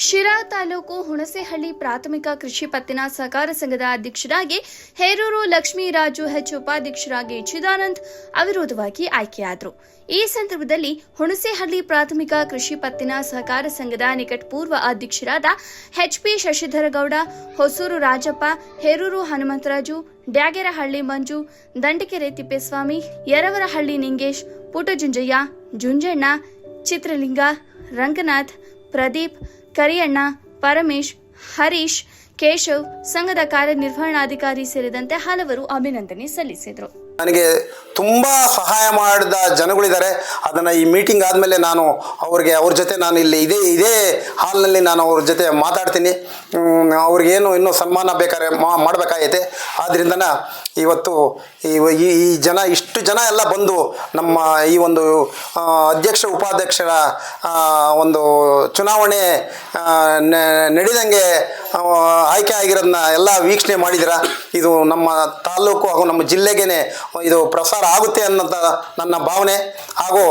ಶಿರಾ ತಾಲೂಕು ಹುಣಸೇಹಳ್ಳಿ ಪ್ರಾಥಮಿಕ ಕೃಷಿ ಪತ್ತಿನ ಸಹಕಾರ ಸಂಘದ ಅಧ್ಯಕ್ಷರಾಗಿ ಹೇರೂರು ಲಕ್ಷ್ಮೀರಾಜು ಹೆಚ್ ಉಪಾಧ್ಯಕ್ಷರಾಗಿ ಚಿದಾನಂದ್ ಅವಿರೋಧವಾಗಿ ಆಯ್ಕೆಯಾದರು. ಈ ಸಂದರ್ಭದಲ್ಲಿ ಹುಣಸೇಹಳ್ಳಿ ಪ್ರಾಥಮಿಕ ಕೃಷಿ ಪತ್ತಿನ ಸಹಕಾರ ಸಂಘದ ನಿಕಟಪೂರ್ವ ಅಧ್ಯಕ್ಷರಾದ ಎಚ್ಪಿ ಶಶಿಧರಗೌಡ, ಹೊಸೂರು ರಾಜಪ್ಪ, ಹೇರೂರು ಹನುಮಂತರಾಜು, ಡ್ಯಾಗೆರಹಳ್ಳಿ ಮಂಜು, ದಂಡಿಕೆರೆ ತಿಪ್ಪೇಸ್ವಾಮಿ, ಯರವರಹಳ್ಳಿ ನಿಂಗೇಶ್, ಪುಟ್ಟಜುಂಜಯ್ಯ, ಜುಂಜಣ್ಣ, ಚಿತ್ರಲಿಂಗ, ರಂಗನಾಥ್, ಪ್ರದೀಪ್, ಕರಿಯಣ್ಣ, ಪರಮೇಶ್, ಹರೀಶ್, ಕೇಶವ್, ಸಂಘದ ಕಾರ್ಯನಿರ್ವಹಣಾಧಿಕಾರಿ ಸೇರಿದಂತೆ ಹಲವರು ಅಭಿನಂದನೆ ಸಲ್ಲಿಸಿದರು. ನನಗೆ ತುಂಬ ಸಹಾಯ ಮಾಡಿದ ಜನಗಳಿದ್ದಾರೆ. ಅದನ್ನು ಈ ಮೀಟಿಂಗ್ ಆದಮೇಲೆ ನಾನು ಅವ್ರ ಜೊತೆ ನಾನು ಇಲ್ಲಿ ಇದೇ ಹಾಲ್ನಲ್ಲಿ ನಾನು ಅವ್ರ ಜೊತೆ ಮಾತಾಡ್ತೀನಿ. ಅವ್ರಿಗೇನು ಇನ್ನೂ ಸನ್ಮಾನ ಬೇಕಾದ್ರೆ ಮಾಡಬೇಕಾಗೈತೆ. ಆದ್ದರಿಂದ ಇವತ್ತು ಈ ಜನ ಇಷ್ಟು ಜನ ಎಲ್ಲ ಬಂದು ನಮ್ಮ ಈ ಒಂದು ಅಧ್ಯಕ್ಷ ಉಪಾಧ್ಯಕ್ಷರ ಒಂದು ಚುನಾವಣೆ ನಡೆದಂಗೆ ಆಯ್ಕೆ ಆಗಿರೋದನ್ನ ಎಲ್ಲ ವೀಕ್ಷಣೆ ಮಾಡಿದಿರ. ಇದು ನಮ್ಮ ತಾಲೂಕು ಹಾಗೂ ನಮ್ಮ ಜಿಲ್ಲೆಗೇ ಇದು ಪ್ರಸಾರ ಆಗುತ್ತೆ ಅನ್ನೋಂಥ ನನ್ನ ಭಾವನೆ. ಹಾಗೂ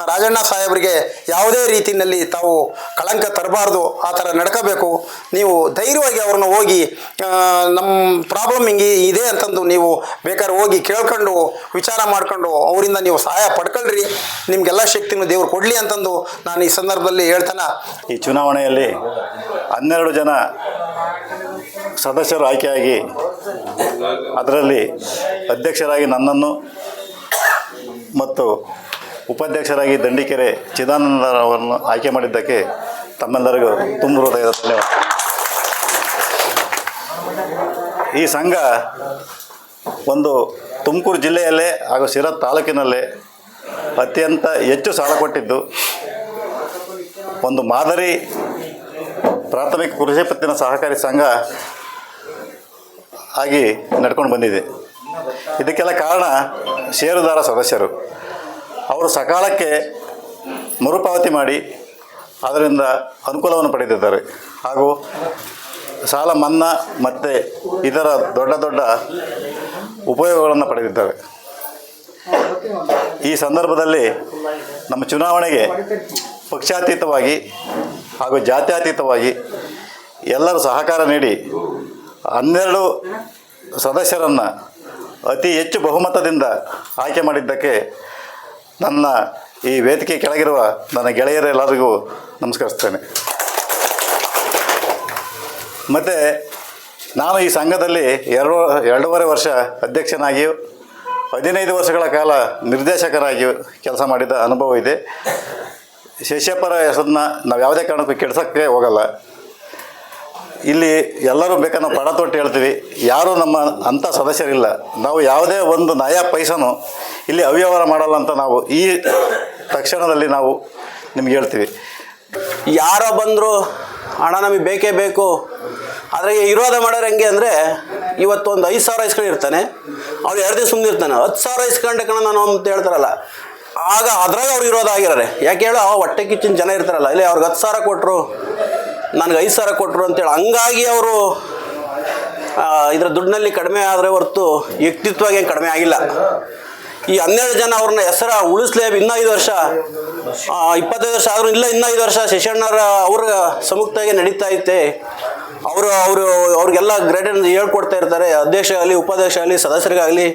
ರಾಜಣ್ಣ ಸಾಹೇಬರಿಗೆ ಯಾವುದೇ ರೀತಿಯಲ್ಲಿ ತಾವು ಕಳಂಕ ತರಬಾರ್ದು, ಆ ಥರ ನಡ್ಕೋಬೇಕು. ನೀವು ಧೈರ್ಯವಾಗಿ ಅವ್ರನ್ನ ಹೋಗಿ ನಮ್ಮ ಪ್ರಾಬ್ಲಮ್ ಹಿಂಗೆ ಇದೆ ಅಂತಂದು ನೀವು ಬೇಕಾದ್ರೆ ಹೋಗಿ ಕೇಳ್ಕೊಂಡು ವಿಚಾರ ಮಾಡ್ಕೊಂಡು ಅವರಿಂದ ನೀವು ಸಹಾಯ ಪಡ್ಕೊಳ್ರಿ. ನಿಮಗೆಲ್ಲ ಶಕ್ತಿನೂ ದೇವ್ರು ಕೊಡಲಿ ಅಂತಂದು ನಾನು ಈ ಸಂದರ್ಭದಲ್ಲಿ ಹೇಳ್ತಾನೆ. ಈ ಚುನಾವಣೆಯಲ್ಲಿ 12 ಜನ ಸದಸ್ಯರು ಆಯ್ಕೆಯಾಗಿ ಅದರಲ್ಲಿ ಅಧ್ಯಕ್ಷರಾಗಿ ನನ್ನನ್ನು ಮತ್ತು ಉಪಾಧ್ಯಕ್ಷರಾಗಿ ದಂಡಿಕೆರೆ ಚಿದಾನಂದರವರನ್ನು ಆಯ್ಕೆ ಮಾಡಿದ್ದಕ್ಕೆ ತಮ್ಮೆಲ್ಲರಿಗೂ ತುಂಬ ಹೃದಯದ ಧನ್ಯವಾದ. ಈ ಸಂಘ ಒಂದು ತುಮಕೂರು ಜಿಲ್ಲೆಯಲ್ಲೇ ಹಾಗೂ ಶಿರಾ ತಾಲೂಕಿನಲ್ಲೇ ಅತ್ಯಂತ ಹೆಚ್ಚು ಸಾಲ ಕೊಟ್ಟಿದ್ದು ಒಂದು ಮಾದರಿ ಪ್ರಾಥಮಿಕ ಕೃಷಿ ಪತ್ತಿನ ಸಹಕಾರಿ ಸಂಘ ಆಗಿ ನಡ್ಕೊಂಡು ಬಂದಿದೆ. ಇದಕ್ಕೆಲ್ಲ ಕಾರಣ ಷೇರುದಾರ ಸದಸ್ಯರು. ಅವರು ಸಕಾಲಕ್ಕೆ ಮರುಪಾವತಿ ಮಾಡಿ ಅದರಿಂದ ಅನುಕೂಲವನ್ನು ಪಡೆದಿದ್ದಾರೆ. ಹಾಗೂ ಸಾಲ ಮನ್ನಾ ಮತ್ತು ಇದರ ದೊಡ್ಡ ದೊಡ್ಡ ಉಪಯೋಗಗಳನ್ನು ಪಡೆದಿದ್ದಾರೆ. ಈ ಸಂದರ್ಭದಲ್ಲಿ ನಮ್ಮ ಚುನಾವಣೆಗೆ ಪಕ್ಷಾತೀತವಾಗಿ ಹಾಗೂ ಜಾತ್ಯತೀತವಾಗಿ ಎಲ್ಲರೂ ಸಹಕಾರ ನೀಡಿ 12 ಸದಸ್ಯರನ್ನು ಅತಿ ಹೆಚ್ಚು ಬಹುಮತದಿಂದ ಆಯ್ಕೆ ಮಾಡಿದ್ದಕ್ಕೆ ನನ್ನ ಈ ವೇದಿಕೆ ಕೆಳಗಿರುವ ನನ್ನ ಗೆಳೆಯರೆಲ್ಲರಿಗೂ ನಮಸ್ಕರಿಸ್ತೇನೆ. ಮತ್ತು ನಾನು ಈ ಸಂಘದಲ್ಲಿ 2.5 ವರ್ಷ ಅಧ್ಯಕ್ಷನಾಗಿಯೂ 15 ವರ್ಷಗಳ ಕಾಲ ನಿರ್ದೇಶಕರಾಗಿಯೂ ಕೆಲಸ ಮಾಡಿದ ಅನುಭವ ಇದೆ. ಶಶಿಯಪ್ಪರ ಹೆಸರನ್ನ ನಾವು ಯಾವುದೇ ಕಾರಣಕ್ಕೂ ಕೆಡ್ಸೋಕ್ಕೆ ಹೋಗಲ್ಲ. ಇಲ್ಲಿ ಎಲ್ಲರೂ ಬೇಕಾದ್ರೆ ನಾವು ಪಣ ತೊಟ್ಟು ಹೇಳ್ತೀವಿ, ಯಾರೂ ನಮ್ಮ ಅಂಥ ಸದಸ್ಯರಿಲ್ಲ. ನಾವು ಯಾವುದೇ ಒಂದು ನಯಾ ಪೈಸನು ಇಲ್ಲಿ ಅವ್ಯವಹಾರ ಮಾಡಲ್ಲ ಅಂತ ನಾವು ಈ ತಕ್ಷಣದಲ್ಲಿ ನಾವು ನಿಮ್ಗೆ ಹೇಳ್ತೀವಿ. ಯಾರೋ ಬಂದರು ಹಣ ನಮಗೆ ಬೇಕೇ ಬೇಕು, ಆದರೆ ವಿರೋಧ ಮಾಡೋರು ಹೆಂಗೆ ಅಂದರೆ, ಇವತ್ತು ಒಂದು 5,000 ಇಸ್ಕೊಂಡಿರ್ತಾನೆ, ಅವ್ನು 2 ದಿವಸ ಸುಮ್ಮನೆ ಇರ್ತಾನೆ. 10,000 ಇಸ್ಕೊಂಡೆ ಕಣ ನಾನು ಅಂತ ಹೇಳ್ತಾರಲ್ಲ, ಆಗ ಅದ್ರಾಗ ಅವ್ರು ವಿರೋಧ ಆಗಿದ್ದಾರೆ. ಯಾಕೆ ಹೇಳೋ, ಹೊಟ್ಟೆ ಕಿಚ್ಚಿನ ಜನ ಇರ್ತಾರಲ್ಲ, ಇಲ್ಲಿ ಅವ್ರಿಗೆ 10,000 ಕೊಟ್ಟರು, ನನಗೆ 5,000 ಕೊಟ್ಟರು ಅಂತೇಳಿ ಹಂಗಾಗಿ ಅವರು ಇದರ ದುಡ್ಡಿನಲ್ಲಿ ಕಡಿಮೆ ಆದರೆ ಹೊರತು ವ್ಯಕ್ತಿತ್ವವಾಗಿ ಏನು ಕಡಿಮೆ ಆಗಿಲ್ಲ. ಈ 12 ಜನ ಅವ್ರನ್ನ ಹೆಸರ ಉಳಿಸ್ಲೇಬೇಕು. ಇನ್ನೂ 5 ವರ್ಷ 25 ವರ್ಷ ಆದರೂ ಇಲ್ಲ, ಇನ್ನೂ 5 ವರ್ಷ ಶಶಣ್ಣರ ಅವ್ರ ಸಮ್ಮುಖದಾಗೆ ನಡೀತಾ ಐತೆ. ಅವ್ರಿಗೆಲ್ಲ ಗ್ರೇಡ್ ಹೇಳ್ಕೊಡ್ತಾ ಇರ್ತಾರೆ. ಅಧ್ಯಕ್ಷ ಆಗಲಿ, ಉಪಾಧ್ಯಕ್ಷ ಆಗಲಿ, ಸದಸ್ಯರಿಗಾಗಲಿ,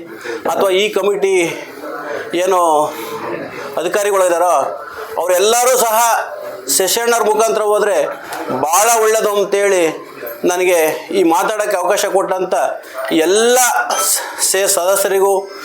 ಅಥವಾ ಈ ಕಮಿಟಿ ಏನು ಅಧಿಕಾರಿಗಳು ಇದ್ದಾರೋ ಅವರೆಲ್ಲರೂ ಸಹ ಶಶಣ್ಣರ ಮುಖಾಂತರ ಹೋದರೆ ಭಾಳ ಒಳ್ಳೆಯದು ಅಂತೇಳಿ ನನಗೆ ಈ ಮಾತಾಡೋಕ್ಕೆ ಅವಕಾಶ ಕೊಟ್ಟಂಥ ಎಲ್ಲ ಸದಸ್ಯರಿಗೂ